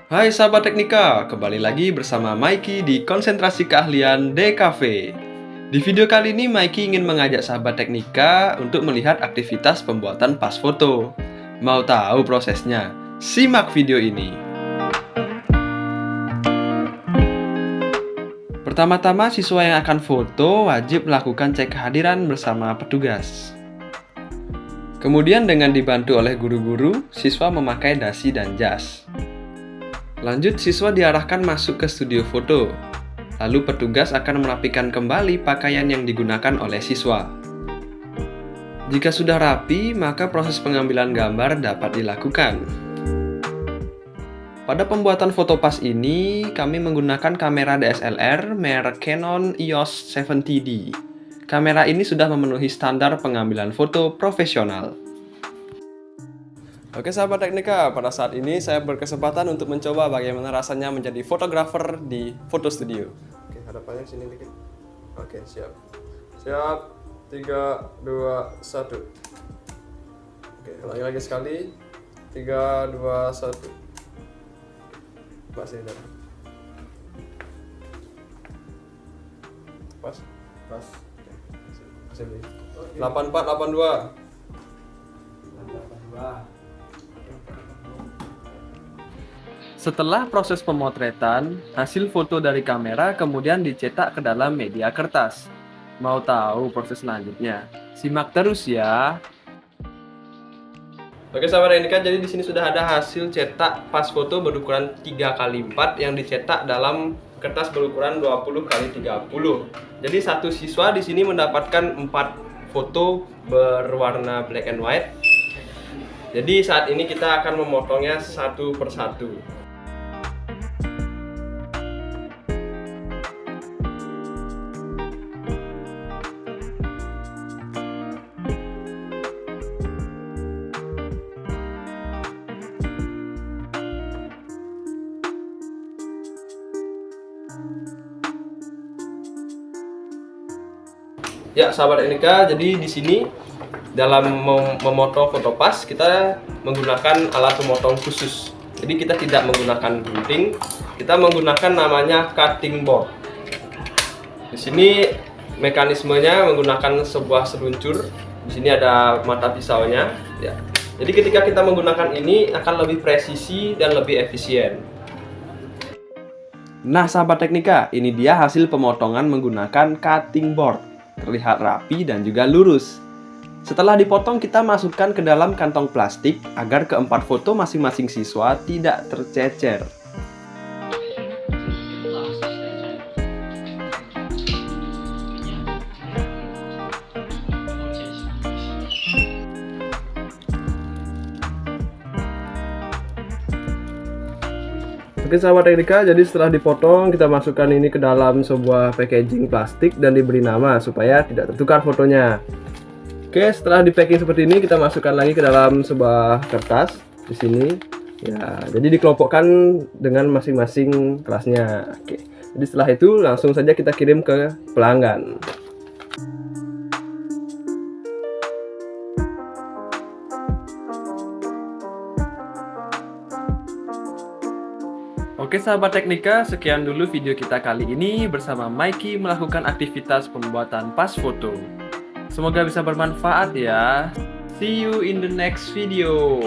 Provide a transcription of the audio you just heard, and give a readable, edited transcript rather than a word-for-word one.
Hai sahabat Teknika, kembali lagi bersama Mikey di Konsentrasi Keahlian DKV. Di video kali ini Mikey ingin mengajak sahabat Teknika untuk melihat aktivitas pembuatan pas foto. Mau tahu prosesnya? Simak video ini. Pertama-tama siswa yang akan foto wajib melakukan cek kehadiran bersama petugas. Kemudian dengan dibantu oleh guru-guru, siswa memakai dasi dan jas. Lanjut, siswa diarahkan masuk ke studio foto. Lalu petugas akan merapikan kembali pakaian yang digunakan oleh siswa. Jika sudah rapi, maka proses pengambilan gambar dapat dilakukan. Pada pembuatan foto pas ini, kami menggunakan kamera DSLR merek Canon EOS 70D. Kamera ini sudah memenuhi standar pengambilan foto profesional. Oke sahabat Teknika, pada saat ini saya berkesempatan untuk mencoba bagaimana rasanya menjadi fotografer di foto studio. Oke, hadapannya sini dikit. Oke, siap. Siap. 3, 2, 1. Oke, ulangi lagi sekali. 3, 2, 1. Masih ada. Pas? Pas. Oke. Masih beli. 84, 82. 82. Setelah proses pemotretan, hasil foto dari kamera kemudian dicetak ke dalam media kertas. Mau tahu proses selanjutnya? Simak terus ya. Oke sahabat Teknika, jadi di sini sudah ada hasil cetak pas foto berukuran 3x4 yang dicetak dalam kertas berukuran 20x30. Jadi satu siswa di sini mendapatkan 4 foto berwarna black and white. Jadi saat ini kita akan memotongnya satu persatu. Ya, sahabat Teknika, jadi di sini dalam memotong foto pas kita menggunakan alat pemotong khusus. Jadi kita tidak menggunakan gunting, kita menggunakan namanya cutting board. Di sini mekanismenya menggunakan sebuah seluncur. Di sini ada mata pisaunya. Ya. Jadi ketika kita menggunakan ini akan lebih presisi dan lebih efisien. Nah, sahabat Teknika, ini dia hasil pemotongan menggunakan cutting board. Terlihat rapi dan juga lurus. Setelah dipotong, kita masukkan ke dalam kantong plastik agar keempat foto masing-masing siswa tidak tercecer. Oke sahabat Teknika, jadi setelah dipotong kita masukkan ini ke dalam sebuah packaging plastik dan diberi nama supaya tidak tertukar fotonya. Oke, setelah di packing seperti ini kita masukkan lagi ke dalam sebuah kertas di sini. Ya, jadi dikelompokkan dengan masing-masing kelasnya. Oke. Jadi setelah itu langsung saja kita kirim ke pelanggan. Oke sahabat Teknika, sekian dulu video kita kali ini bersama Mikey melakukan aktivitas pembuatan pas foto. Semoga bisa bermanfaat ya. See you in the next video.